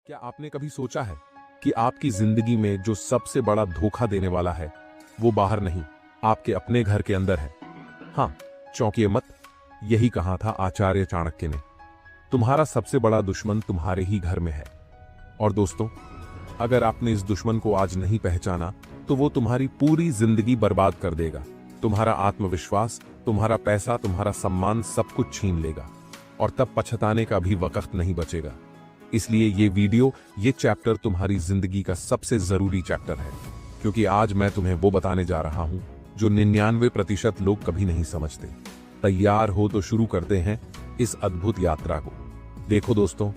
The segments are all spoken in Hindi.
क्या आपने कभी सोचा है कि आपकी जिंदगी में जो सबसे बड़ा धोखा देने वाला है वो बाहर नहीं, आपके अपने घर के अंदर है। हाँ, चौंकिए मत, यही कहा था आचार्य चाणक्य ने। तुम्हारा सबसे बड़ा दुश्मन तुम्हारे ही घर में है। और दोस्तों, अगर आपने इस दुश्मन को आज नहीं पहचाना तो वो तुम्हारी पूरी जिंदगी बर्बाद कर देगा। तुम्हारा आत्मविश्वास, तुम्हारा पैसा, तुम्हारा सम्मान सब कुछ छीन लेगा और तब पछताने का भी वक्त नहीं बचेगा। इसलिए ये वीडियो, ये चैप्टर तुम्हारी जिंदगी का सबसे जरूरी चैप्टर है, क्योंकि आज मैं तुम्हें वो बताने जा रहा हूं जो 99% लोग कभी नहीं समझते। तैयार हो तो शुरू करते हैं इस अद्भुत यात्रा को। देखो दोस्तों,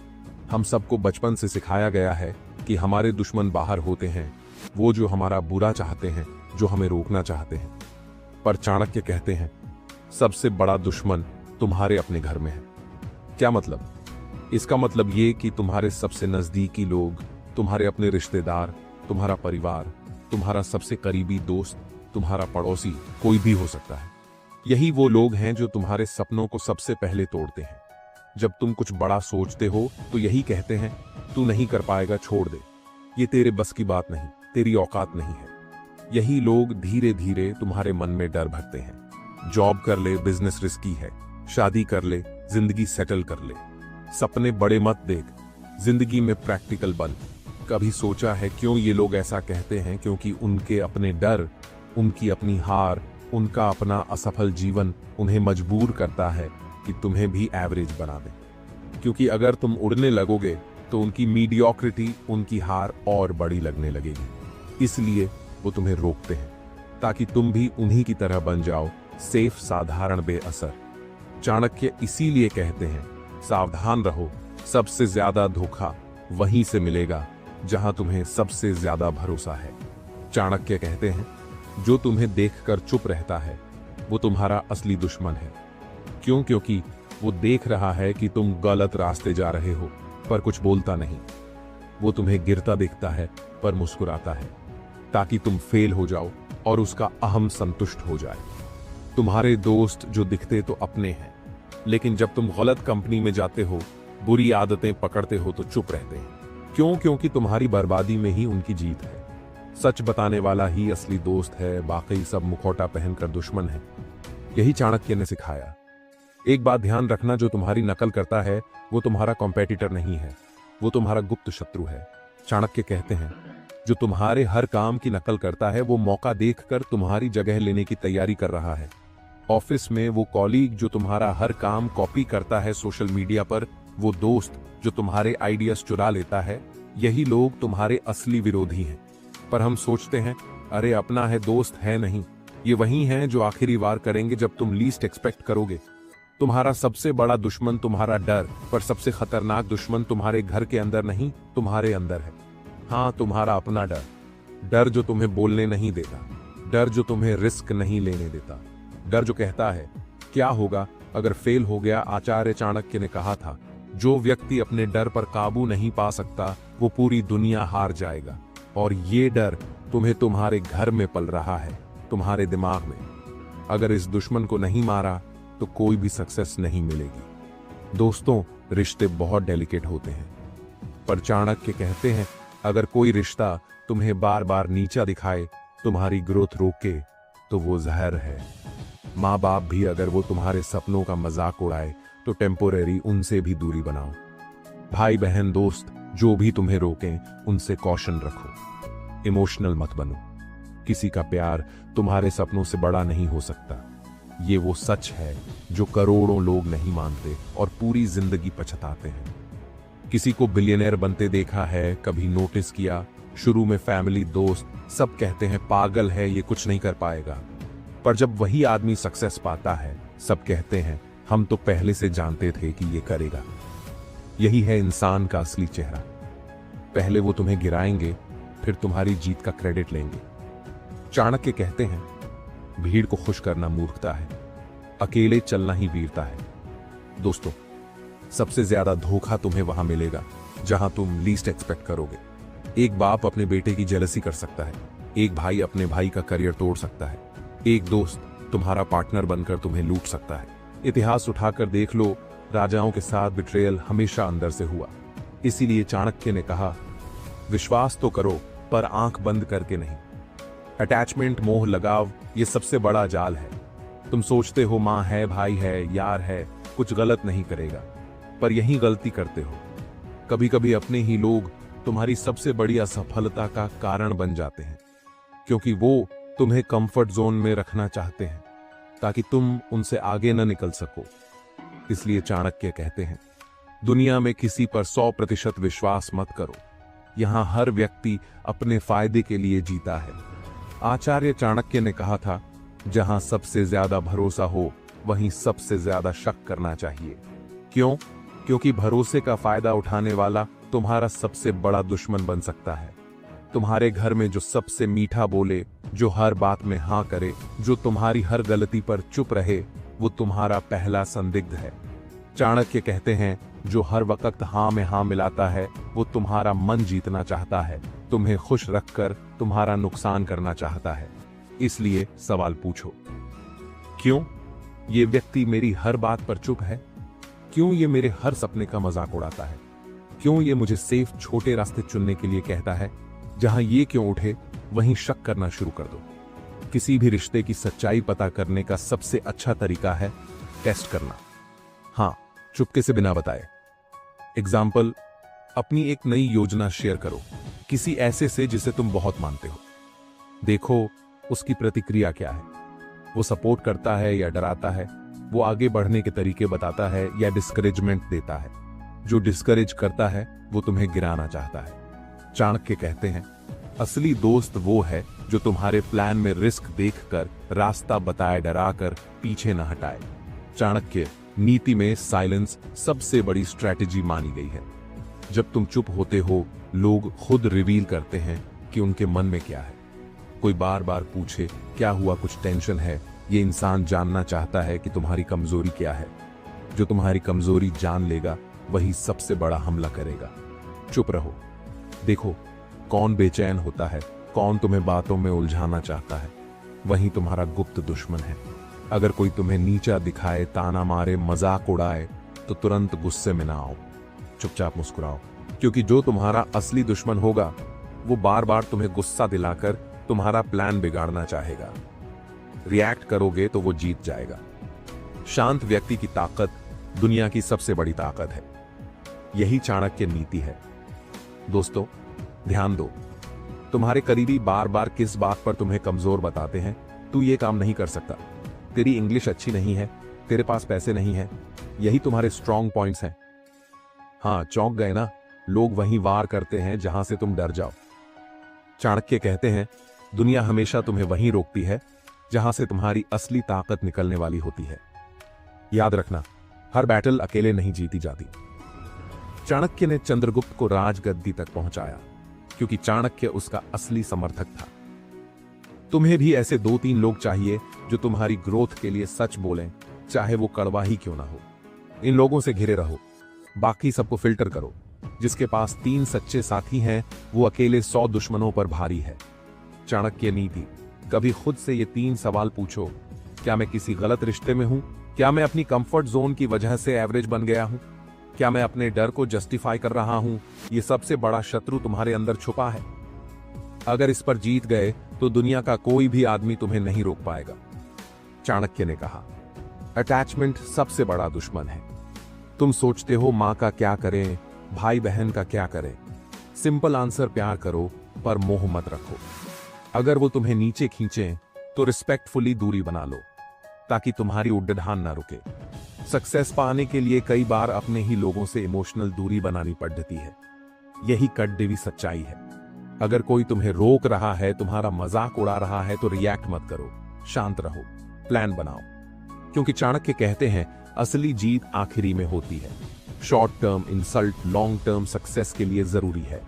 हम सबको बचपन से सिखाया गया है कि हमारे दुश्मन बाहर होते हैं, वो जो हमारा बुरा चाहते हैं, जो हमें रोकना चाहते हैं। पर चाणक्य कहते हैं सबसे बड़ा दुश्मन तुम्हारे अपने घर में है। क्या मतलब? इसका मतलब ये कि तुम्हारे सबसे नजदीकी लोग, तुम्हारे अपने रिश्तेदार, तुम्हारा परिवार, तुम्हारा सबसे करीबी दोस्त, तुम्हारा पड़ोसी, कोई भी हो सकता है। यही वो लोग हैं जो तुम्हारे सपनों को सबसे पहले तोड़ते हैं। जब तुम कुछ बड़ा सोचते हो तो यही कहते हैं, तू नहीं कर पाएगा, छोड़ दे, ये तेरे बस की बात नहीं, तेरी औकात नहीं है। यही लोग धीरे धीरे तुम्हारे मन में डर भरते हैं। जॉब कर ले, बिजनेस रिस्की है, शादी कर ले, जिंदगी सेटल कर ले, सपने बड़े मत देख, जिंदगी में प्रैक्टिकल बन। कभी सोचा है क्यों ये लोग ऐसा कहते हैं? क्योंकि उनके अपने डर, उनकी अपनी हार, उनका अपना असफल जीवन उन्हें मजबूर करता है कि तुम्हें भी एवरेज बना दे। क्योंकि अगर तुम उड़ने लगोगे तो उनकी मीडियोक्रिटी, उनकी हार और बड़ी लगने लगेगी। इसलिए वो तुम्हें रोकते हैं ताकि तुम भी उन्हीं की तरह बन जाओ, सेफ, साधारण, बेअसर। चाणक्य इसीलिए कहते हैं, सावधान रहो, सबसे ज्यादा धोखा वहीं से मिलेगा जहां तुम्हें सबसे ज्यादा भरोसा है। चाणक्य कहते हैं, जो तुम्हें देखकर चुप रहता है वो तुम्हारा असली दुश्मन है। क्यों? क्योंकि वो देख रहा है कि तुम गलत रास्ते जा रहे हो पर कुछ बोलता नहीं। वो तुम्हें गिरता देखता है पर मुस्कुराता है ताकि तुम फेल हो जाओ और उसका अहम संतुष्ट हो जाए। तुम्हारे दोस्त जो दिखते तो अपने हैं, लेकिन जब तुम गलत कंपनी में जाते हो, बुरी आदतें पकड़ते हो तो चुप रहते हैं। क्यों? क्योंकि तुम्हारी बर्बादी में ही उनकी जीत है। सच बताने वाला ही असली दोस्त है, बाकी सब मुखौटा पहनकर दुश्मन है। यही चाणक्य ने सिखाया। एक बात ध्यान रखना, जो तुम्हारी नकल करता है वो तुम्हारा कॉम्पेटिटर नहीं है, वो तुम्हारा गुप्त शत्रु है। चाणक्य कहते हैं, जो तुम्हारे हर काम की नकल करता है वो मौका देखकर तुम्हारी जगह लेने की तैयारी कर रहा है। ऑफिस में वो कॉलीग जो तुम्हारा हर काम कॉपी करता है, सोशल मीडिया पर वो दोस्त जो तुम्हारे आइडियाज चुरा लेता है, यही लोग तुम्हारे असली विरोधी हैं। पर हम सोचते हैं, अरे अपना है, दोस्त है नहीं। ये वही हैं जो आखिरी वार करेंगे जब तुम लीस्ट एक्सपेक्ट करोगे। तुम्हारा सबसे बड़ा दुश्मन तुम्हारा डर, पर सबसे खतरनाक दुश्मन तुम्हारे घर के अंदर नहीं, तुम्हारे अंदर है। हाँ, तुम्हारा अपना डर, डर जो तुम्हें बोलने नहीं देता, डर जो तुम्हें रिस्क नहीं लेने देता, डर जो कहता है क्या होगा अगर फेल हो गया। आचार्य चाणक्य ने कहा था, जो व्यक्ति अपने डर पर काबू नहीं पा सकता वो पूरी दुनिया हार जाएगा। और ये डर तुम्हें तुम्हारे घर में पल रहा है, तुम्हारे दिमाग में। अगर इस दुश्मन को नहीं मारा तो कोई भी सक्सेस नहीं मिलेगी। दोस्तों, रिश्ते बहुत डेलिकेट होते हैं, पर चाणक्य कहते हैं अगर कोई रिश्ता तुम्हें बार बार नीचा दिखाए, तुम्हारी ग्रोथ रोके, तो वो जहर है। माँ बाप भी अगर वो तुम्हारे सपनों का मजाक उड़ाए तो टेम्पोरेरी उनसे भी दूरी बनाओ। भाई बहन दोस्त जो भी तुम्हें रोकें, उनसे कॉशन रखो, इमोशनल मत बनो। किसी का प्यार तुम्हारे सपनों से बड़ा नहीं हो सकता। ये वो सच है जो करोड़ों लोग नहीं मानते और पूरी जिंदगी पछताते हैं। किसी को बिलियनर बनते देखा है, कभी नोटिस किया? शुरू में फैमिली, दोस्त सब कहते हैं पागल है, ये कुछ नहीं कर पाएगा। पर जब वही आदमी सक्सेस पाता है, सब कहते हैं हम तो पहले से जानते थे कि ये करेगा। यही है इंसान का असली चेहरा। पहले वो तुम्हें गिराएंगे, फिर तुम्हारी जीत का क्रेडिट लेंगे। चाणक्य कहते हैं, भीड़ को खुश करना मूर्खता है, अकेले चलना ही वीरता है। दोस्तों, सबसे ज्यादा धोखा तुम्हें वहां मिलेगा जहां तुम लीस्ट एक्सपेक्ट करोगे। एक बाप अपने बेटे की जेलसी कर सकता है, एक भाई अपने भाई का करियर तोड़ सकता है, एक दोस्त तुम्हारा पार्टनर बनकर तुम्हें लूट सकता है। इतिहास उठाकर देख लो, राजाओं के साथ बिट्रेयल हमेशा अंदर से हुआ। इसीलिए चाणक्य ने कहा, विश्वास तो करो पर आंख बंद करके नहीं। अटैचमेंट, मोह, लगाव, ये सबसे बड़ा जाल है। तुम सोचते हो माँ है, भाई है, यार है, कुछ गलत नहीं करेगा, पर यही गलती करते हो। कभी कभी अपने ही लोग तुम्हारी सबसे बड़ी असफलता का कारण बन जाते हैं, क्योंकि वो तुम्हें कंफर्ट जोन में रखना चाहते हैं ताकि तुम उनसे आगे न निकल सको। इसलिए चाणक्य कहते हैं, दुनिया में किसी पर 100% विश्वास मत करो। यहां हर व्यक्ति अपने फायदे के लिए जीता है। आचार्य चाणक्य ने कहा था, जहां सबसे ज्यादा भरोसा हो वहीं सबसे ज्यादा शक करना चाहिए। क्यों? क्योंकि भरोसे का फायदा उठाने वाला तुम्हारा सबसे बड़ा दुश्मन बन सकता है। तुम्हारे घर में जो सबसे मीठा बोले, जो हर बात में हाँ करे, जो तुम्हारी हर गलती पर चुप रहे, वो तुम्हारा पहला संदिग्ध है। चाणक्य कहते हैं, जो हर वक्त हाँ में हाँ मिलाता है, वो तुम्हारा मन जीतना चाहता है, तुम्हें खुश रखकर तुम्हारा नुकसान करना चाहता है। इसलिए सवाल पूछो, क्यों ये व्यक्ति मेरी हर बात पर चुप है? क्यों ये मेरे हर सपने का मजाक उड़ाता है? क्यों ये मुझे सेफ छोटे रास्ते चुनने के लिए कहता है? जहां ये क्यों उठे वहीं शक करना शुरू कर दो। किसी भी रिश्ते की सच्चाई पता करने का सबसे अच्छा तरीका है टेस्ट करना। हाँ, चुपके से बिना बताए। एग्जाम्पल, अपनी एक नई योजना शेयर करो किसी ऐसे से जिसे तुम बहुत मानते हो। देखो उसकी प्रतिक्रिया क्या है। वो सपोर्ट करता है या डराता है? वो आगे बढ़ने के तरीके बताता है या डिस्करेजमेंट देता है? जो डिस्करेज करता है वो तुम्हें गिराना चाहता है। चाणक्य कहते हैं, असली दोस्त वो है जो तुम्हारे प्लान में रिस्क देखकर, रास्ता बताए डराकर पीछे न हटाए। चाणक्य नीति में साइलेंस सबसे बड़ी स्ट्रैटेजी मानी गई है। जब तुम चुप होते हो, लोग खुद रिवील करते हैं कि उनके मन में क्या है। कोई बार बार पूछे क्या हुआ, कुछ टेंशन है, ये इंसान जानना चाहता है कि तुम्हारी कमजोरी क्या है। जो तुम्हारी कमजोरी जान लेगा वही सबसे बड़ा हमला करेगा। चुप रहो, देखो कौन बेचैन होता है, कौन तुम्हें बातों में उलझाना चाहता है, वही तुम्हारा गुप्त दुश्मन है। अगर कोई तुम्हें नीचा दिखाए, ताना मारे, मजाक उड़ाए, तो तुरंत गुस्से में ना आओ, चुपचाप मुस्कुराओ, क्योंकि जो तुम्हारा असली दुश्मन होगा वो बार बार तुम्हें गुस्सा दिलाकर तुम्हारा प्लान बिगाड़ना चाहेगा। रिएक्ट करोगे तो वो जीत जाएगा। शांत व्यक्ति की ताकत दुनिया की सबसे बड़ी ताकत है। यही चाणक्य नीति है। दोस्तों, ध्यान दो, तुम्हारे करीबी बार बार किस बात पर तुम्हें कमजोर बताते हैं। तू ये काम नहीं कर सकता, तेरी इंग्लिश अच्छी नहीं है, तेरे पास पैसे नहीं है। यही तुम्हारे स्ट्रॉन्ग पॉइंट्स हैं। हाँ, चौंक गए ना? लोग वहीं वार करते हैं जहां से तुम डर जाओ। चाणक्य कहते हैं, दुनिया हमेशा तुम्हें वहीं रोकती है जहां से तुम्हारी असली ताकत निकलने वाली होती है। याद रखना, हर बैटल अकेले नहीं जीती जाती। चाणक्य ने चंद्रगुप्त को राजगद्दी तक पहुंचाया क्योंकि चाणक्य उसका असली समर्थक था। तुम्हें भी ऐसे 2-3 लोग चाहिए जो तुम्हारी ग्रोथ के लिए सच बोलें, चाहे वो कड़वा ही क्यों ना हो। इन लोगों से घिरे रहो, बाकी सबको फिल्टर करो। जिसके पास 3 सच्चे साथी हैं वो अकेले 100 दुश्मनों पर भारी है। चाणक्य नीति, कभी खुद से ये 3 सवाल पूछो, क्या मैं किसी गलत रिश्ते में हूं? क्या मैं अपनी कंफर्ट जोन की वजह से एवरेज बन गया हूं? क्या मैं अपने डर को जस्टिफाई कर रहा हूं? ये सबसे बड़ा शत्रु तुम्हारे अंदर छुपा है। अगर इस पर जीत गए तो दुनिया का कोई भी आदमी तुम्हें नहीं रोक पाएगा। चाणक्य ने कहा, अटैचमेंट सबसे बड़ा दुश्मन है। तुम सोचते हो मां का क्या करें, भाई बहन का क्या करें? सिंपल आंसर, प्यार करो पर मोह मत रखो। अगर वो तुम्हें नीचे खींचे तो रिस्पेक्टफुली दूरी बना लो ताकि तुम्हारी उड़ान ना रुके। सक्सेस पाने के लिए कई बार अपने ही लोगों से इमोशनल दूरी बनानी पड़ती है। यही कड़वी सच्चाई है। अगर कोई तुम्हें रोक रहा है, तुम्हारा मजाक उड़ा रहा है, तो रिएक्ट मत करो, शांत रहो, प्लान बनाओ। क्योंकि चाणक्य कहते हैं, असली जीत आखिरी में होती है। Short term insult long term success के लिए जरूरी है।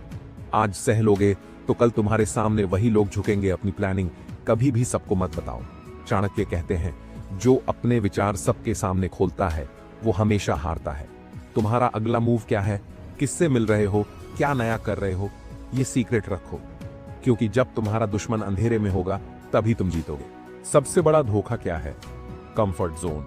आज सह लोगे तो कल तुम्हारे सामने वही लोग झुकेंगे। अपनी प्लानिंग कभी भी सबको मत बताओ। चाणक्य कहते हैं, जो अपने विचार सबके सामने खोलता है वो हमेशा हारता है। तुम्हारा अगला मूव क्या है, किससे मिल रहे हो, क्या नया कर रहे हो, ये सीक्रेट रखो, क्योंकि जब तुम्हारा दुश्मन अंधेरे में होगा तभी तुम जीतोगे। सबसे बड़ा धोखा क्या है? Comfort zone.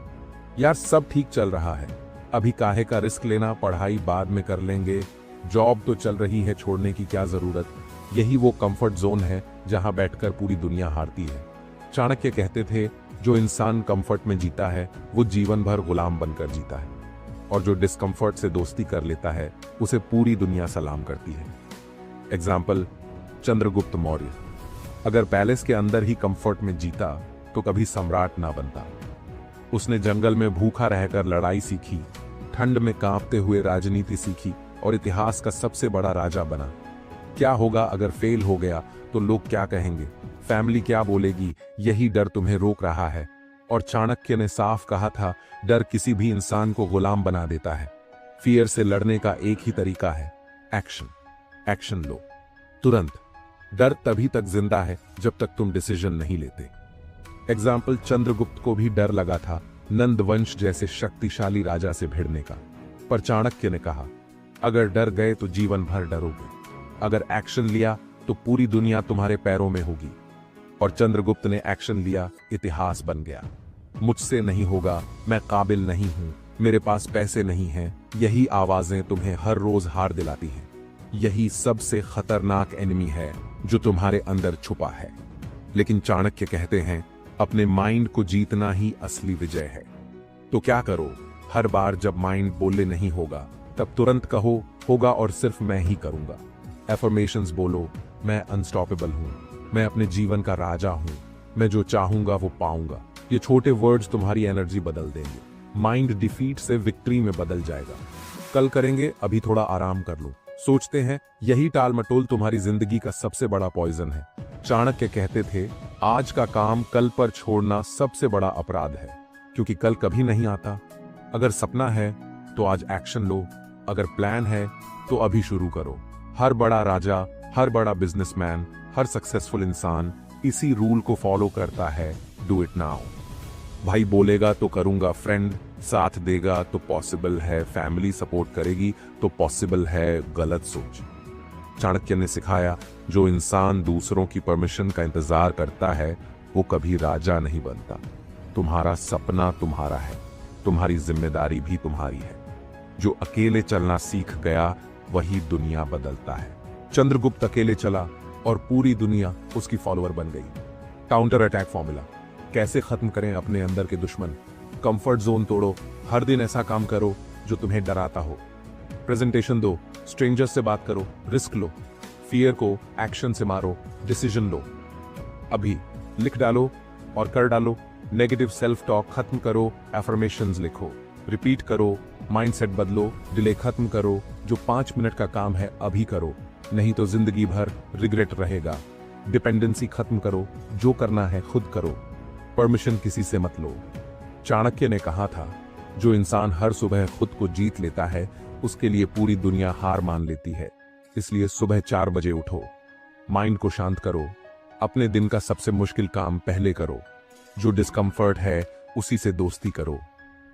यार सब ठीक चल रहा है, अभी काहे का रिस्क लेना, पढ़ाई बाद में कर लेंगे, जॉब तो चल रही है, छोड़ने की क्या जरूरत। यही वो कंफर्ट जोन है जहां बैठकर पूरी दुनिया हारती है। चाणक्य कहते थे, जो इंसान कंफर्ट में जीता है वो जीवन भर गुलाम बनकर जीता है, और जो डिस्कंफर्ट से दोस्ती कर लेता है उसे पूरी दुनिया सलाम करती है। एग्जाम्पल, चंद्रगुप्त मौर्य। अगर पैलेस के अंदर ही कंफर्ट में जीता तो कभी सम्राट ना बनता। उसने जंगल में भूखा रहकर लड़ाई सीखी, ठंड में कांपते हुए राजनीति सीखी और इतिहास का सबसे बड़ा राजा बना। क्या होगा अगर फेल हो गया तो लोग क्या कहेंगे, फैमिली क्या बोलेगी, यही डर तुम्हें रोक रहा है। और चाणक्य ने साफ कहा था, डर किसी भी इंसान को गुलाम बना देता है। फियर से लड़ने का एक ही तरीका है, एक्शन। एक्शन लो तुरंत। डर तभी तक जिंदा है जब तक तुम डिसीजन नहीं लेते। एग्जाम्पल, चंद्रगुप्त को भी डर लगा था नंद वंश जैसे शक्तिशाली राजा से भिड़ने का, पर चाणक्य ने कहा, अगर डर गए तो जीवन भर डरोगे, अगर एक्शन लिया तो पूरी दुनिया तुम्हारे पैरों में होगी। और चंद्रगुप्त ने एक्शन लिया, इतिहास बन गया। मुझसे नहीं होगा, मैं काबिल नहीं हूं, मेरे पास पैसे नहीं हैं, यही आवाजें तुम्हें हर रोज हार दिलाती हैं। यही सबसे खतरनाक एनिमी है जो तुम्हारे अंदर छुपा है। लेकिन चाणक्य कहते हैं, अपने माइंड को जीतना ही असली विजय है। तो क्या करो, हर बार जब माइंड बोले नहीं होगा तब तुरंत कहो, होगा और सिर्फ मैं ही करूंगा। एफर्मेशंस बोलो, मैं अनस्टॉपेबल हूं, मैं अपने जीवन का राजा हूं, मैं जो चाहूंगा वो पाऊंगा। ये छोटे वर्ड्स तुम्हारी एनर्जी बदल देंगे। माइंड डिफीट से विक्ट्री में बदल जाएगा। कल करेंगे, अभी थोड़ा आराम कर लो। सोचते हैं, यही टाल मटोल तुम्हारी जिंदगी का सबसे बड़ा पॉइजन है। चाणक्य कहते थे, आज का काम कल पर छोड़ना सबसे बड़ा अपराध है, क्योंकि कल कभी नहीं आता। अगर सपना है तो आज एक्शन लो, अगर प्लान है तो अभी शुरू करो। हर बड़ा राजा, हर बड़ा बिजनेसमैन, हर सक्सेसफुल इंसान इसी रूल को फॉलो करता है, डू इट नाउ। भाई बोलेगा तो करूंगा, फ्रेंड साथ देगा तो पॉसिबल है, फैमिली सपोर्ट करेगी तो पॉसिबल है, गलत सोच। चाणक्य ने सिखाया, जो इंसान दूसरों की परमिशन का इंतजार करता है वो कभी राजा नहीं बनता। तुम्हारा सपना तुम्हारा है, तुम्हारी जिम्मेदारी भी तुम्हारी है। जो अकेले चलना सीख गया वही दुनिया बदलता है। चंद्रगुप्त अकेले चला और पूरी दुनिया उसकी फॉलोअर बन गई। काउंटर अटैक फॉर्मूला, कैसे खत्म करें अपने अंदर के दुश्मन। कंफर्ट जोन तोड़ो, हर दिन ऐसा काम करो जो तुम्हें डराता हो। प्रेजेंटेशन दो, स्ट्रेंजर्स से बात करो, रिस्क लो। फियर को एक्शन से मारो, डिसीजन लो। अभी लिख डालो और कर डालो। नेगेटिव सेल्फ टॉक खत्म करो, एफर्मेशंस लिखो, रिपीट करो, माइंडसेट बदलो, डिले खत्म करो। जो 5 मिनट का काम है अभी करो, नहीं तो जिंदगी भर रिग्रेट रहेगा। डिपेंडेंसी खत्म करो, जो करना है खुद करो, परमिशन किसी से मत लो। चाणक्य ने कहा था, जो इंसान हर सुबह खुद को जीत लेता है उसके लिए पूरी दुनिया हार मान लेती है। इसलिए सुबह 4 बजे उठो, माइंड को शांत करो, अपने दिन का सबसे मुश्किल काम पहले करो, जो डिस्कंफर्ट है उसी से दोस्ती करो।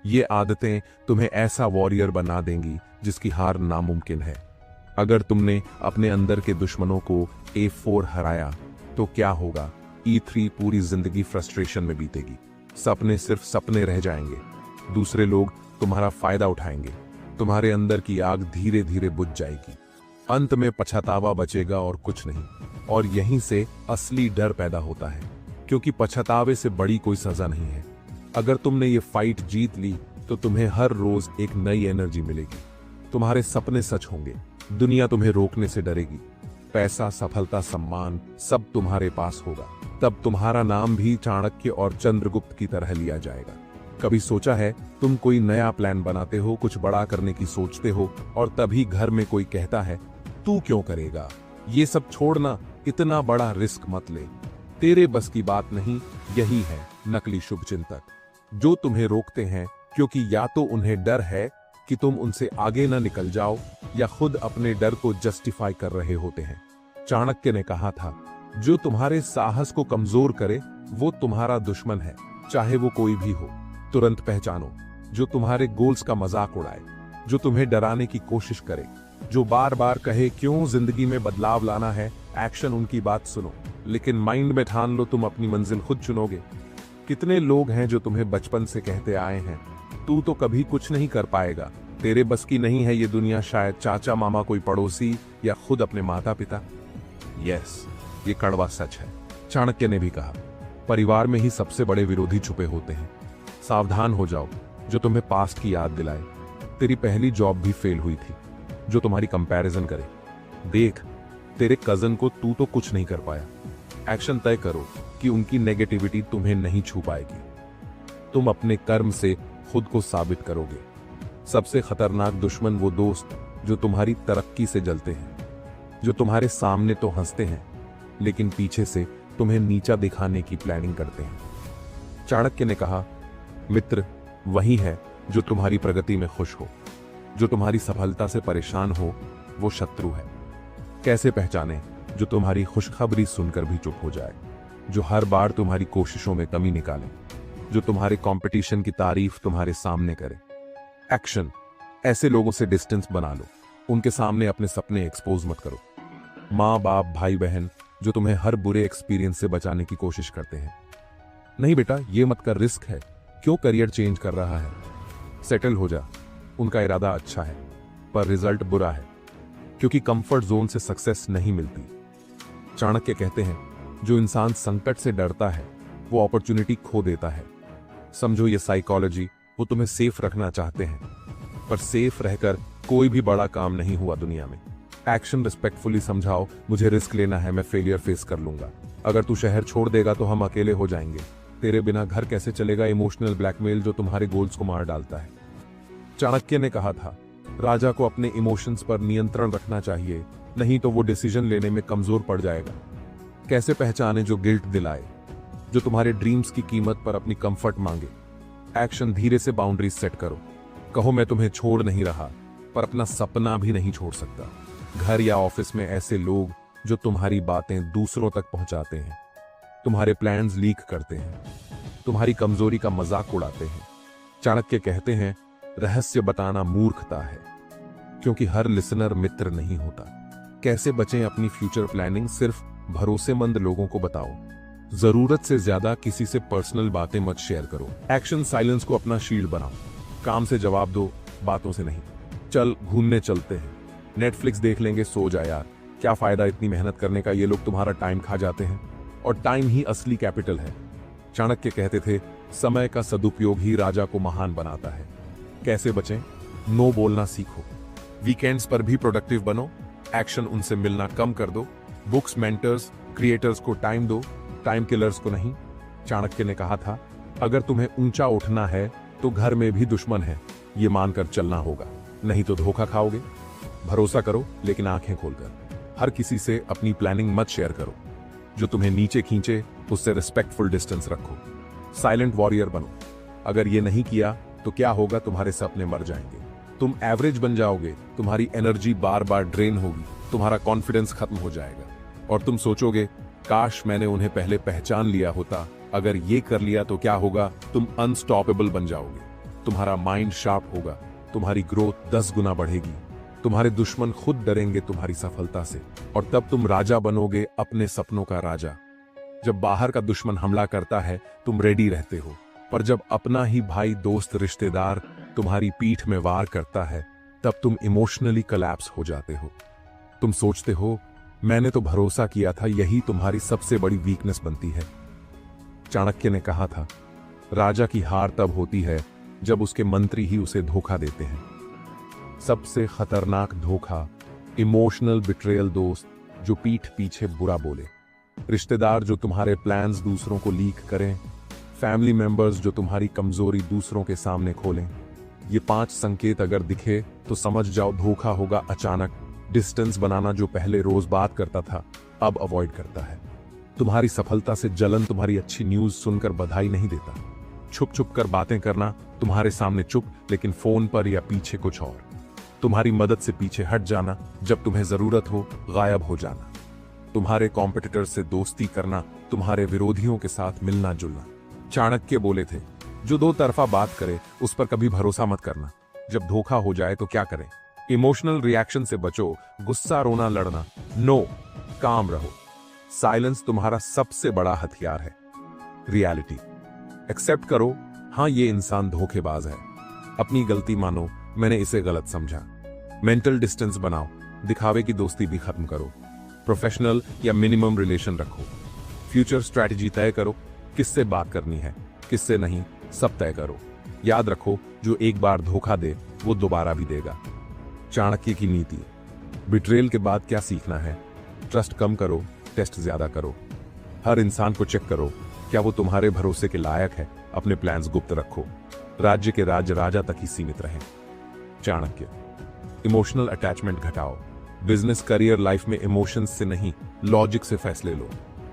ये आदतें तुम्हें ऐसा वॉरियर बना देंगी जिसकी हार नामुमकिन है। अगर तुमने अपने अंदर के दुश्मनों को A4 हराया तो क्या होगा, E3 पूरी जिंदगी फ्रस्ट्रेशन में बीतेगी। सपने सिर्फ सपने रह जाएंगे, दूसरे लोग तुम्हारा फायदा उठाएंगे, तुम्हारे अंदर की आग धीरे धीरे बुझ जाएगी। अंत में पछतावा बचेगा और कुछ नहीं। और यहीं से असली डर पैदा होता है, क्योंकि पछतावे से बड़ी कोई सजा नहीं है। अगर तुमने ये फाइट जीत ली तो तुम्हें हर रोज एक नई एनर्जी मिलेगी। तुम्हारे सपने सच होंगे, दुनिया तुम्हें रोकने से डरेगी। पैसा, सफलता, सम्मान सब तुम्हारे पास होगा। तब तुम्हारा नाम भी चाणक्य और चंद्रगुप्त की तरह लिया जाएगा। कभी सोचा है, तुम कोई नया प्लान बनाते हो, कुछ बड़ा करने की सोचते हो, और तभी घर में कोई कहता है, तू क्यों करेगा, ये सब छोड़ना, इतना बड़ा रिस्क मत ले, तेरे बस की बात नहीं। यही है नकली शुभचिंतक, जो तुम्हें रोकते हैं क्योंकि या तो उन्हें डर है कि तुम उनसे आगे न निकल जाओ, या खुद अपने डर को जस्टिफाई कर रहे होते हैं। चाणक्य ने कहा था, जो तुम्हारे साहस को कमजोर करे वो तुम्हारा दुश्मन है, चाहे वो कोई भी हो। तुरंत पहचानो, जो तुम्हारे गोल्स का मजाक उड़ाए, जो तुम्हें डराने की कोशिश करे, जो बार बार कहे क्यों जिंदगी में बदलाव लाना है। एक्शन उनकी बात सुनो, लेकिन माइंड में ठान लो तुम अपनी मंजिल खुद चुनोगे। कितने लोग हैं जो तुम्हें बचपन से कहते आए हैं, तू तो कभी कुछ नहीं कर पाएगा, तेरे बस की नहीं है ये दुनिया, शायद चाचा मामा, कोई पड़ोसी या खुद अपने माता पिता। यस, ये कड़वा सच है। चाणक्य ने भी कहा, परिवार में ही सबसे बड़े विरोधी छुपे होते हैं। सावधान हो जाओ जो तुम्हें पास्ट की याद दिलाए। तेरी पहली जॉब भी फेल हुई थी, जो तुम्हारी कंपैरिजन करे। देख, तेरे कजन को तू तो कुछ नहीं कर पाया। एक्शन तय करो कि उनकी नेगेटिविटी तुम्हें नहीं छू पाएगी। तुम अपने कर्म से खुद को साबित करोगे। सबसे खतरनाक दुश्मन वो दोस्त जो तुम्हारी तरक्की से जलते हैं, जो तुम्हारे सामने तो हंसते हैं लेकिन पीछे से तुम्हें नीचा दिखाने की प्लानिंग करते हैं। चाणक्य ने कहा, मित्र वही है जो तुम्हारी प्रगति में खुश हो, जो तुम्हारी सफलता से परेशान हो वो शत्रु है। कैसे पहचाने? जो तुम्हारी खुशखबरी सुनकर भी चुप हो जाए, जो हर बार तुम्हारी कोशिशों में कमी निकाले, जो तुम्हारे कंपटीशन की तारीफ तुम्हारे सामने करे। एक्शन, ऐसे लोगों से डिस्टेंस बना लो। उनके सामने अपने सपने एक्सपोज मत करो। माँ बाप, भाई बहन जो तुम्हें हर बुरे एक्सपीरियंस से बचाने की कोशिश करते हैं, नहीं बेटा ये मत कर, रिस्क है। क्यों करियर चेंज कर रहा है? सेटल हो जा। उनका इरादा अच्छा है पर रिजल्ट बुरा है, क्योंकि कंफर्ट जोन से सक्सेस नहीं मिलती। चाणक्य कहते हैं, जो इंसान संकट से डरता है वो अपॉर्चुनिटी खो देता है। समझो ये साइकोलॉजी, वो तुम्हें सेफ रखना चाहते हैं, पर सेफ रहकर कोई भी बड़ा काम नहीं हुआ दुनिया में। एक्शन, रिस्पेक्टफुली समझाओ, मुझे रिस्क लेना है, मैं फेलियर फेस कर लूंगा। अगर तू शहर छोड़ देगा तो हम अकेले हो जाएंगे। तेरे बिना घर कैसे चलेगा? इमोशनल ब्लैकमेल जो तुम्हारे गोल्स को मार डालता है। चाणक्य ने कहा था, राजा को अपने इमोशंस पर नियंत्रण रखना चाहिए, नहीं तो वो डिसीजन लेने में कमजोर पड़ जाएगा। कैसे पहचाने? जो गिल्ट दिलाए, जो तुम्हारे ड्रीम्स की कीमत पर अपनी कंफर्ट मांगे। एक्शन, धीरे से बाउंड्रीज सेट करो। कहो, मैं तुम्हें छोड़ नहीं रहा पर अपना सपना भी नहीं छोड़ सकता। घर या ऑफिस में ऐसे लोग जो तुम्हारी बातें दूसरों तक पहुंचाते हैं, तुम्हारे प्लान्स लीक करते हैं, तुम्हारी कमजोरी का मजाक उड़ाते हैं। चाणक्य कहते हैं, रहस्य बताना मूर्खता है, क्योंकि हर लिसनर मित्र नहीं होता। कैसे बचें अपनी फ्यूचर प्लानिंग? सिर्फ भरोसेमंद लोगों को बताओ। जरूरत से ज्यादा किसी से पर्सनल बातें मत शेयर करो। एक्शन, साइलेंस को अपना शील्ड बनाओ। काम से जवाब दो, बातों से नहीं। चल घूमने चलते हैं, नेटफ्लिक्स देख लेंगे, सो जा यार। क्या फायदा इतनी मेहनत करने का? ये लोग तुम्हारा टाइम खा जाते हैं, और टाइम ही असली कैपिटल है। चाणक्य कहते थे, समय का सदुपयोग ही राजा को महान बनाता है। कैसे बचें? नो बोलना सीखो। वीकेंड्स पर भी प्रोडक्टिव बनो। एक्शन, उनसे मिलना कम कर दो। बुक्स, मेंटर्स, क्रिएटर्स को टाइम दो, टाइम किलर्स को नहीं। चाणक्य ने कहा था, अगर तुम्हें ऊंचा उठना है तो घर में भी दुश्मन है, ये मानकर चलना होगा, नहीं तो धोखा खाओगे। भरोसा करो लेकिन आंखें खोलकर। हर किसी से अपनी प्लानिंग मत शेयर करो। जो तुम्हें नीचे खींचे उससे रिस्पेक्टफुल डिस्टेंस रखो। साइलेंट वॉरियर बनो। अगर ये नहीं किया तो क्या होगा? तुम्हारे सपने मर जाएंगे, तुम एवरेज बन जाओगे, तुम्हारी एनर्जी बार बार ड्रेन होगी, तुम्हारा कॉन्फिडेंस खत्म हो जाएगा, और तुम सोचोगे, काश मैंने उन्हें पहले पहचान लिया होता। अगर ये कर लिया तो क्या होगा? तुम अनस्टॉपेबल बन जाओगे, तुम्हारा माइंड शार्प होगा, तुम्हारी ग्रोथ 10 गुना बढ़ेगी, तुम्हारे दुश्मन खुद डरेंगे तुम्हारी सफलता से, और तब तुम राजा बनोगे, अपने सपनों का राजा। जब बाहर का दुश्मन हमला करता है तुम रेडी रहते हो, पर जब अपना ही भाई, दोस्त, रिश्तेदार तुम्हारी पीठ में वार करता है तब तुम इमोशनली कोलैप्स हो जाते हो। तुम सोचते हो, मैंने तो भरोसा किया था, यही तुम्हारी सबसे बड़ी वीकनेस बनती है। चाणक्य ने कहा था, राजा की हार तब होती है जब उसके मंत्री ही उसे धोखा देते हैं। सबसे खतरनाक धोखा, इमोशनल बिट्रेयल, दोस्त जो पीठ पीछे बुरा बोले, रिश्तेदार जो तुम्हारे प्लान्स दूसरों को लीक करें, फैमिली मेंबर्स जो तुम्हारी कमजोरी दूसरों के सामने खोलें। ये 5 संकेत अगर दिखे तो समझ जाओ धोखा होगा अचानक। डिस्टेंस बनाना, जो पहले रोज बात करता था अब अवॉइड करता है। तुम्हारी सफलता से जलन, तुम्हारी अच्छी न्यूज सुनकर बधाई नहीं देता। छुप छुप कर बातें करना, तुम्हारे सामने चुप लेकिन फोन पर या पीछे कुछ और। तुम्हारी मदद से पीछे हट जाना, जब तुम्हें जरूरत हो गायब हो जाना। तुम्हारे कॉम्पिटिटर से दोस्ती करना, तुम्हारे विरोधियों के साथ मिलना जुलना। चाणक्य बोले थे, जो 2 तरफा बात करे उस पर कभी भरोसा मत करना। जब धोखा हो जाए तो क्या करें? इमोशनल रिएक्शन से बचो, गुस्सा, रोना, लड़ना नो, काम रहो। साइलेंस तुम्हारा सबसे बड़ा हथियार है। रियलिटी एक्सेप्ट करो, हाँ ये इंसान धोखेबाज है, अपनी गलती मानो, मैंने इसे गलत समझा। मेंटल डिस्टेंस बनाओ, दिखावे की दोस्ती भी खत्म करो। प्रोफेशनल या मिनिमम रिलेशन रखो। फ्यूचर स्ट्रैटेजी तय करो, किससे बात करनी है, किससे नहीं, सब तय करो। याद रखो, जो एक बार धोखा दे वो दोबारा भी देगा। चाणक्य की नीति। बिट्रेल के बाद क्या सीखना है? ट्रस्ट कम करो, टेस्ट ज्यादा करो। हर इंसान को चेक करो, क्या वो तुम्हारे भरोसे के लायक है। अपने प्लान्स गुप्त रखो। राज्य के राज राजा तक ही सीमित रहें। चाणक्य। इमोशनल अटैचमेंट घटाओ। बिजनेस, करियर, लाइफ में इमोशंस से नहीं, लॉजिक से फैसले लो।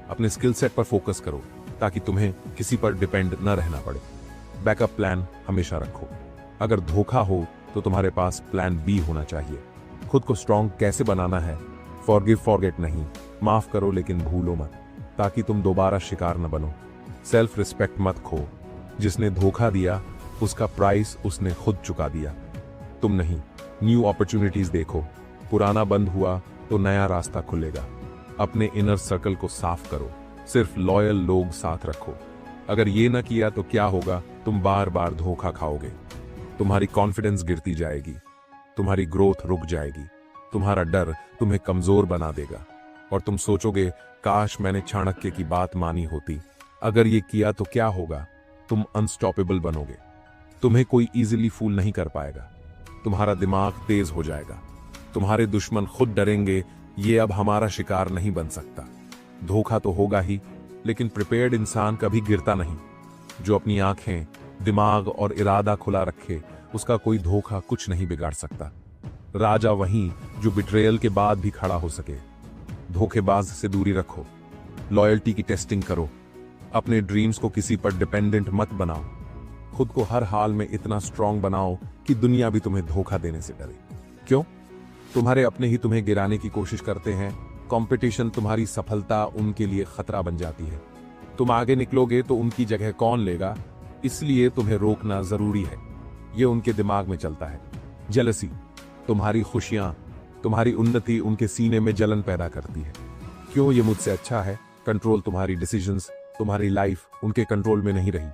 अपने स्किल सेट पर फोकस करो ताकि तुम्हें किसी पर डिपेंड न रहना पड़े। बैकअप प्लान हमेशा रखो। अगर धोखा हो तो तुम्हारे पास प्लान बी होना चाहिए। खुद को स्ट्रांग कैसे बनाना है? फॉरगिव फॉरगेट नहीं, माफ करो लेकिन भूलो मत, ताकि तुम दोबारा शिकार न बनो। सेल्फ रिस्पेक्ट मत खो। जिसने धोखा दिया उसका प्राइस उसने खुद चुका दिया, तुम नहीं। न्यू अपॉर्चुनिटीज देखो। पुराना बंद हुआ तो नया रास्ता खुलेगा। अपने इनर सर्कल को साफ करो। सिर्फ लॉयल लोग साथ रखो। अगर ये न किया तो क्या होगा? तुम बार बार धोखा खाओगे। तुम्हारी कॉन्फिडेंस गिरती जाएगी, तुम्हारी ग्रोथ रुक जाएगी, तुम्हारा डर तुम्हें कमजोर बना देगा और तुम सोचोगे, काश मैंने चाणक्य की बात मानी होती। अगर ये किया तो क्या होगा? तुम अनस्टॉपेबल बनोगे। तुम्हें कोई इजीली फूल नहीं कर पाएगा। तुम्हारा दिमाग तेज हो जाएगा। तुम्हारे दुश्मन खुद डरेंगे, ये अब हमारा शिकार नहीं बन सकता। धोखा तो होगा ही, लेकिन प्रिपेयर्ड इंसान कभी गिरता नहीं। जो अपनी आंखें, दिमाग और इरादा खुला रखे, उसका कोई धोखा कुछ नहीं बिगाड़ सकता। राजा वही जो बिट्रेयल के बाद भी खड़ा हो सके। धोखेबाज से दूरी रखो। लॉयल्टी की टेस्टिंग करो। अपने ड्रीम्स को किसी पर डिपेंडेंट मत बनाओ। खुद को हर हाल में इतना स्ट्रांग बनाओ कि दुनिया भी तुम्हें धोखा देने से डरे। क्यों? तुम्हारे अपने ही तुम्हें गिराने की कोशिश करते हैं। कंपटीशन तुम्हारी सफलता उनके लिए खतरा बन जाती है। तुम आगे निकलोगे तो उनकी जगह कौन लेगा? इसलिए तुम्हें रोकना जरूरी है। ये उनके दिमाग में चलता है। जेलसी। तुम्हारी खुशियां, तुम्हारी उन्नति उनके सीने में जलन पैदा करती है। क्यों? ये मुझसे अच्छा है। कंट्रोल। तुम्हारी डिसीजंस, तुम्हारी लाइफ उनके कंट्रोल में नहीं रही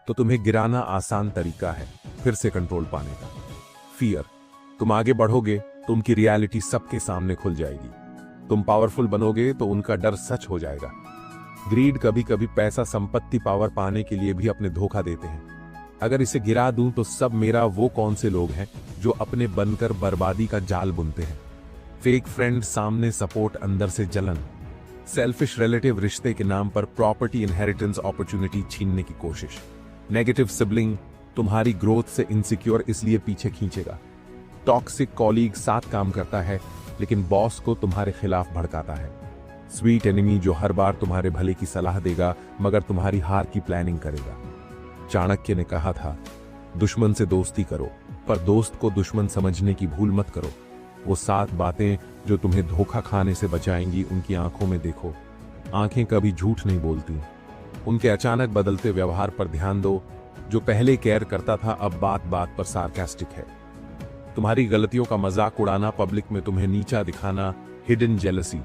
तो तुम्हें गिराना आसान तरीका है फिर से कंट्रोल पाने का। फियर। तुम आगे बढ़ोगे तो उनकी रियलिटी सबके सामने खुल जाएगी। तुम पावरफुल बनोगे तो उनका डर सच हो जाएगा। ग्रीड। कभी कभी पैसा, संपत्ति, पावर पाने के लिए भी अपने धोखा देते हैं। अगर इसे गिरा दूं तो सब मेरा। वो कौन से लोग हैं जो अपने बनकर बर्बादी का जाल बुनते हैं? फेक फ्रेंड, सामने सपोर्ट, अंदर से जलन। सेल्फिश रिलेटिव, रिश्ते के नाम पर प्रॉपर्टी, इनहेरिटेंस, अपॉर्चुनिटी छीनने की कोशिश। नेगेटिव सिबलिंग, तुम्हारी ग्रोथ से इनसिक्योर इसलिए पीछे खींचेगा। टॉक्सिक कॉलीग, साथ काम करता है लेकिन बॉस को तुम्हारे खिलाफ भड़काता है। स्वीट एनिमी, जो हर बार तुम्हारे भले की सलाह देगा मगर तुम्हारी हार की प्लानिंग करेगा। चाणक्य ने कहा था, दुश्मन से दोस्ती करो पर दोस्त को दुश्मन समझने की भूल मत करो। वो 7 बातें जो तुम्हें धोखा खाने से बचाएंगी, उनकी आंखों में देखो। आंखें कभी झूठ नहीं बोलती। उनके अचानक बदलते व्यवहार पर ध्यान दो। जो पहले केयर करता था अब बात बात पर सार्कास्टिक है। तुम्हारी गलतियों का मजाक उड़ाना, पब्लिक में तुम्हें नीचा दिखाना, हिडन जेलसी।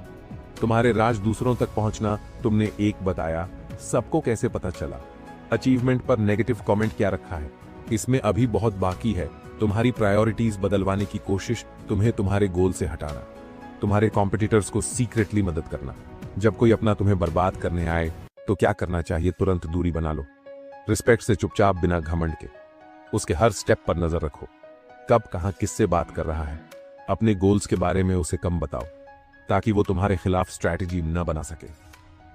तुम्हारे राज दूसरों तक पहुंचना, तुमने एक बताया, सबको कैसे पता चला। अचीवमेंट पर नेगेटिव कमेंट क्या रखा है, इसमें अभी बहुत बाकी है। तुम्हारी प्रायोरिटीज बदलवाने की कोशिश, तुम्हें तुम्हारे गोल से हटाना। तुम्हारे कॉम्पिटिटर्स को सीक्रेटली मदद करना। जब कोई अपना तुम्हें बर्बाद करने आए तो क्या करना चाहिए? तुरंत दूरी बना लो। रिस्पेक्ट से चुपचाप, बिना घमंड के। उसके हर स्टेप पर नजर रखो। कब, कहां, किससे बात कर रहा है। अपने गोल्स के बारे में उसे कम बताओ ताकि वो तुम्हारे खिलाफ स्ट्रैटेजी न बना सके।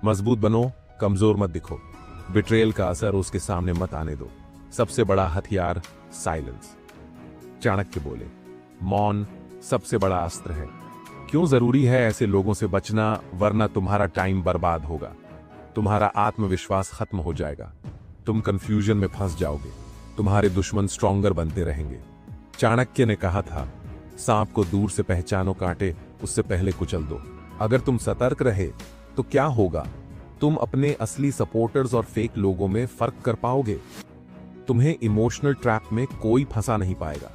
मजबूत बनो, कमजोर मत दिखो। बिट्रेयल का असर उसके सामने मत आने दो। सबसे बड़ा हथियार साइलेंस। चाणक्य बोले, मौन सबसे बड़ा अस्त्र है। क्यों जरूरी है ऐसे लोगों से बचना? वरना तुम्हारा टाइम बर्बाद होगा, तुम्हारा आत्मविश्वास खत्म हो जाएगा, तुम कंफ्यूजन में फंस जाओगे, तुम्हारे दुश्मन स्ट्रॉन्गर बनते रहेंगे। चाणक्य ने कहा था, सांप को दूर से पहचानो, कांटे उससे पहले कुचल दो। अगर तुम सतर्क रहे तो क्या होगा? तुम अपने असली सपोर्टर्स और फेक लोगों में फर्क कर पाओगे। तुम्हें इमोशनल ट्रैप में कोई फंसा नहीं पाएगा।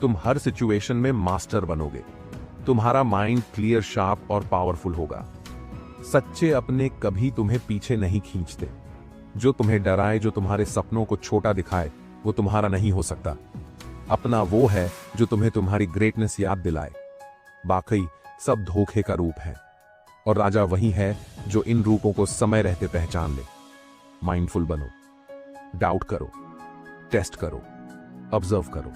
तुम हर सिचुएशन में मास्टर बनोगे। तुम्हारा माइंड क्लियर, शार्प और पावरफुल होगा। सच्चे अपने कभी तुम्हें पीछे नहीं खींचते। जो तुम्हें डराए, जो तुम्हारे सपनों को छोटा दिखाए, वो तुम्हारा नहीं हो सकता। अपना वो है जो तुम्हें तुम्हारी ग्रेटनेस याद दिलाए। बाकी सब धोखे का रूप है, और राजा वही है जो इन रूपों को समय रहते पहचान ले। माइंडफुल बनो, डाउट करो, टेस्ट करो, ऑब्जर्व करो,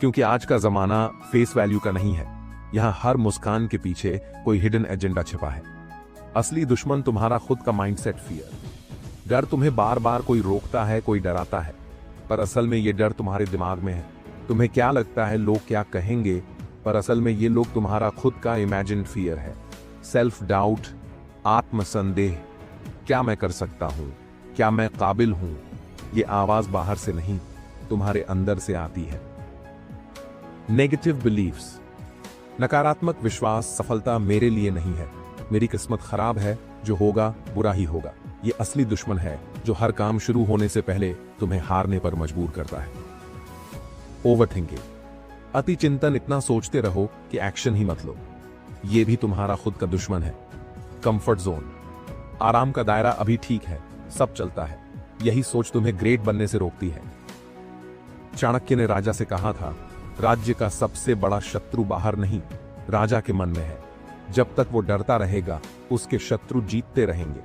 क्योंकि आज का जमाना फेस वैल्यू का नहीं है। यहां हर मुस्कान के पीछे कोई हिडन एजेंडा छिपा है। असली दुश्मन तुम्हारा खुद का माइंडसेट, फियर। डर तुम्हें बार बार कोई रोकता है, कोई डराता है, पर असल में ये डर तुम्हारे दिमाग में है। तुम्हें क्या लगता है लोग क्या कहेंगे, पर असल में ये लोग तुम्हारा खुद का इमेजिन्ड फियर है। सेल्फ डाउट, आत्मसंदेह, क्या मैं कर सकता हूं, क्या मैं काबिल हूं, ये आवाज बाहर से नहीं, तुम्हारे अंदर से आती है। नेगेटिव बिलीफ्स, नकारात्मक विश्वास, सफलता मेरे लिए नहीं है, मेरी किस्मत खराब है, जो होगा बुरा ही होगा। ये असली दुश्मन है जो हर काम शुरू होने से पहले तुम्हें हारने पर मजबूर करता है। ओवरथिंकिंग, अति चिंतन, इतना सोचते रहो कि एक्शन ही मत लो, ये भी तुम्हारा खुद का दुश्मन है। कंफर्ट जोन, आराम का दायरा अभी ठीक है, सब चलता है, यही सोच तुम्हें ग्रेट बनने से रोकती है। चाणक्य ने राजा से कहा था, राज्य का सबसे बड़ा शत्रु बाहर नहीं, राजा के मन में है। जब तक वो डरता रहेगा, उसके शत्रु जीतते रहेंगे।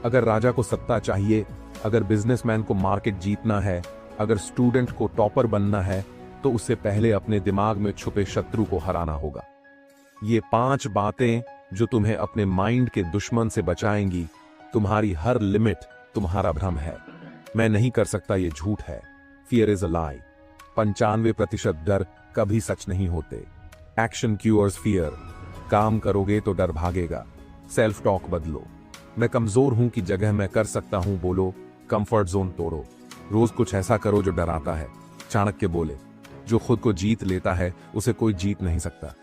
अगर राजा को सत्ता चाहिए, अगर बिजनेसमैन को मार्केट जीतना है, अगर स्टूडेंट को टॉपर बनना है, तो उससे पहले अपने दिमाग में छुपे शत्रु को हराना होगा। ये 5 बातें जो तुम्हें अपने माइंड के दुश्मन से बचाएंगी। तुम्हारी हर लिमिट तुम्हारा भ्रम है। मैं नहीं कर सकता, ये झूठ है। फियर इज अ लाई। 95% डर कभी सच नहीं होते। एक्शन क्यूअर्स फियर, काम करोगे तो डर भागेगा। सेल्फ टॉक बदलो, मैं कमजोर हूं की जगह मैं कर सकता हूं बोलो। कंफर्ट जोन तोड़ो, रोज कुछ ऐसा करो जो डराता है। चाणक्य बोले, जो खुद को जीत लेता है उसे कोई जीत नहीं सकता।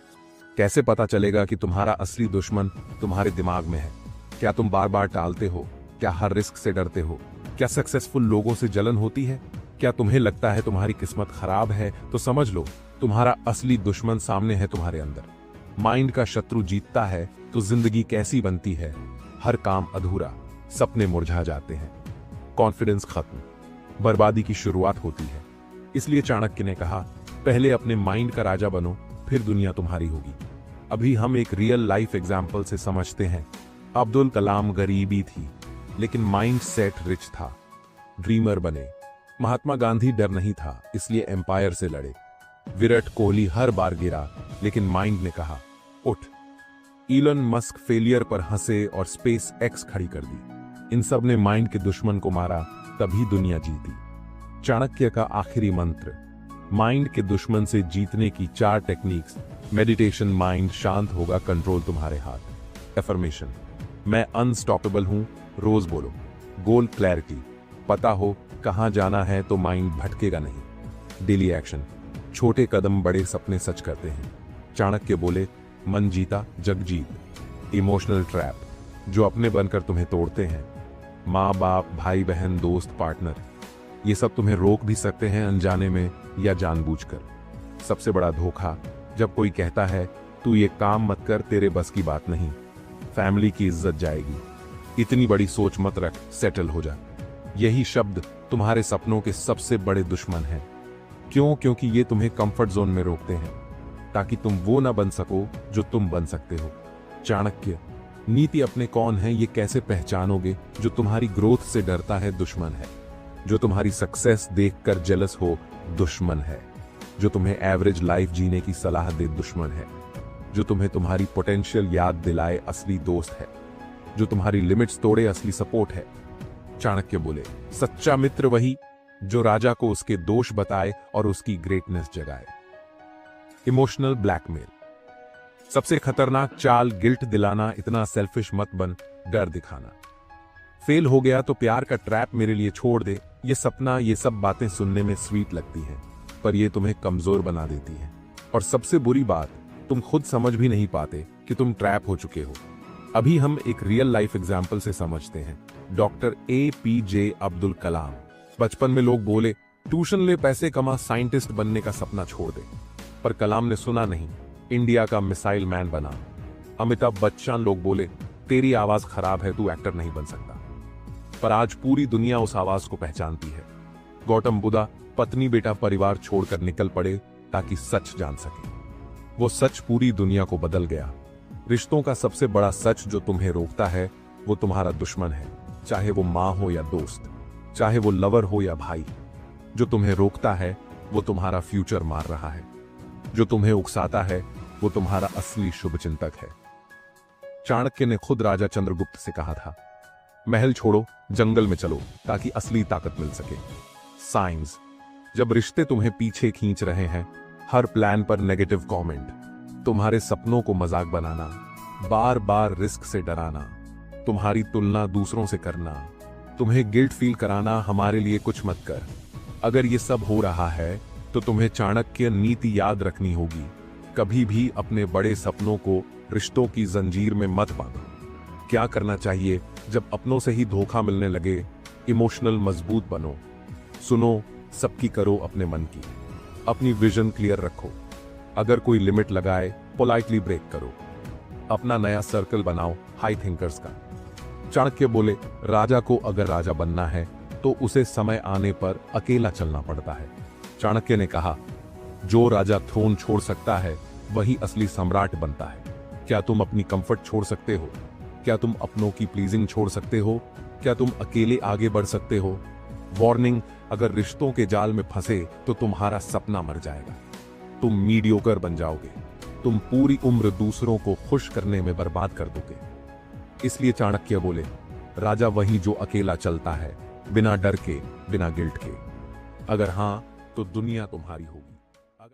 कैसे पता चलेगा कि तुम्हारा असली दुश्मन तुम्हारे दिमाग में है? क्या तुम बार बार टालते हो? क्या हर रिस्क से डरते हो? क्या सक्सेसफुल लोगों से जलन होती है? क्या तुम्हें लगता है तुम्हारी किस्मत खराब है? तो समझ लो तुम्हारा असली दुश्मन सामने है, तुम्हारे अंदर। माइंड का शत्रु जीतता है तो जिंदगी कैसी बनती है? हर काम अधूरा, सपने मुरझा जाते हैं, कॉन्फिडेंस खत्म, बर्बादी की शुरुआत होती है। इसलिए चाणक्य ने कहा, पहले अपने माइंड का राजा बनो, फिर दुनिया तुम्हारी होगी। अभी हम एक रियल लाइफ एग्जाम्पल से समझते हैं। अब्दुल कलाम गरीबी थी, लेकिन माइंड सेट रिच था, ड्रीमर बने। महात्मा गांधी डर नहीं था, इसलिए एम्पायर से लड़े। विराट कोहली हर बार गिरा, लेकिन माइंड ने कहा उठ। इलन मस्क फेलियर पर हंसे और स्पेस एक्स खड़ी कर दी। इन सब ने माइंड के दुश्मन को मारा, तभी दुनिया जीती। चाणक्य का आखिरी मंत्र, माइंड के दुश्मन से जीतने की 4 टेक्निक्स। मेडिटेशन, माइंड शांत होगा, कंट्रोल तुम्हारे हाथ। एफर्मेशन, मैं अनस्टॉपेबल हूं, रोज बोलो। गोल क्लैरिटी, पता हो कहां जाना है तो माइंड भटकेगा नहीं। डेली एक्शन, छोटे कदम बड़े सपने सच करते हैं। चाणक्य बोले, मन जीता जग जीत। इमोशनल ट्रैप, जो अपने बनकर तुम्हें तोड़ते हैं। माँ बाप, भाई बहन, दोस्त, पार्टनर, ये सब तुम्हें रोक भी सकते हैं अनजाने में या जानबूझकर। सबसे बड़ा धोखा, जब कोई कहता है तू ये काम मत कर, तेरे बस की बात नहीं। फैमिली की इज्जत जाएगी, इतनी बड़ी सोच मत रख, सेटल हो जा। यही शब्द तुम्हारे सपनों के सबसे बड़े दुश्मन हैं। क्यों? क्योंकि ये तुम्हें कंफर्ट जोन में रोकते हैं, ताकि तुम वो ना बन सको जो तुम बन सकते हो। चाणक्य, नीति अपने कौन है ये कैसे पहचानोगे? जो तुम्हारी ग्रोथ से डरता है, दुश्मन है। जो तुम्हारी सक्सेस देखकर जेलस हो, दुश्मन है। जो तुम्हें एवरेज लाइफ जीने की सलाह दे, दुश्मन है। जो तुम्हें तुम्हारी पोटेंशियल याद दिलाए, असली दोस्त है। जो तुम्हारी लिमिट्स तोड़े, असली सपोर्ट है। चाणक्य बोले, सच्चा मित्र वही जो राजा को उसके दोष बताए और उसकी ग्रेटनेस जगाए। इमोशनल ब्लैकमेल, सबसे खतरनाक चाल गिल्ट दिलाना। इतना सेल्फिश मत बन, डर दिखाना। फेल हो गया तो प्यार का ट्रैप मेरे लिए छोड़ दे। ये सपना, ये सब बातें सुनने में स्वीट लगती हैं, पर ये तुम्हें कमजोर बना देती है। और सबसे बुरी बात, तुम खुद समझ भी नहीं पाते कि तुम ट्रैप हो चुके हो। अभी हम एक रियल लाइफ एग्जाम्पल से समझते हैं। Doctor APJ Abdul Kalam. बचपन में लोग बोले, ट्यूशन ले, पैसे कमा, साइंटिस्ट बनने का सपना छोड़ दे। पर कलाम ने सुना नहीं, इंडिया का मिसाइल मैन बना। अमिताभ बच्चन, लोग बोले, तेरी आवाज खराब है, तू एक्टर नहीं बन सकता। पर आज पूरी दुनिया उस आवाज को पहचानती है। गौतम बुद्धा, पत्नी बेटा परिवार छोड़कर निकल पड़े ताकि सच जान सके। वो सच पूरी दुनिया को बदल गया। रिश्तों का सबसे बड़ा सच जो तुम्हें रोकता है वो तुम्हारा दुश्मन है, चाहे वो माँ हो या दोस्त, चाहे वो लवर हो या भाई। जो तुम्हें रोकता है वो तुम्हारा फ्यूचर मार रहा है। जो तुम्हें उकसाता है वो तुम्हारा असली शुभचिंतक है। चाणक्य ने खुद राजा चंद्रगुप्त से कहा था, महल छोड़ो, जंगल में चलो ताकि असली ताकत मिल सके। साइंस, जब रिश्ते तुम्हें पीछे खींच रहे हैं, हर प्लान पर नेगेटिव कमेंट, तुम्हारे सपनों को मजाक बनाना, बार बार रिस्क से डराना, तुम्हारी तुलना दूसरों से करना, तुम्हें गिल्ट फील कराना, हमारे लिए कुछ मत कर। अगर ये सब हो रहा है तो तुम्हें चाणक्य नीति याद रखनी होगी, कभी भी अपने बड़े सपनों को रिश्तों की जंजीर में मत बांधो। क्या करना चाहिए जब अपनों से ही धोखा मिलने लगे? इमोशनल मजबूत बनो, सुनो सबकी, करो अपने मन की, अपनी विजन क्लियर रखो। अगर कोई लिमिट लगाए पोलाइटली ब्रेक करो। अपना नया सर्कल बनाओ हाई थिंकर्स का। चाणक्य बोले, राजा को अगर राजा बनना है तो उसे समय आने पर अकेला चलना पड़ता है। चाणक्य ने कहा, जो राजा थ्रोन छोड़ सकता है वही असली सम्राट बनता है। क्या तुम अपनी कंफर्ट छोड़ सकते हो? क्या तुम अपनों की प्लीजिंग छोड़ सकते हो? क्या तुम अकेले आगे बढ़ सकते हो? वार्निंग, अगर रिश्तों के जाल में फंसे तो तुम्हारा सपना मर जाएगा। तुम मीडियोकर बन जाओगे। तुम पूरी उम्र दूसरों को खुश करने में बर्बाद कर दोगे। इसलिए चाणक्य बोले, राजा वही जो अकेला चलता है, बिना डर के, बिना गिल्ट के। अगर हां तो दुनिया तुम्हारी होगी।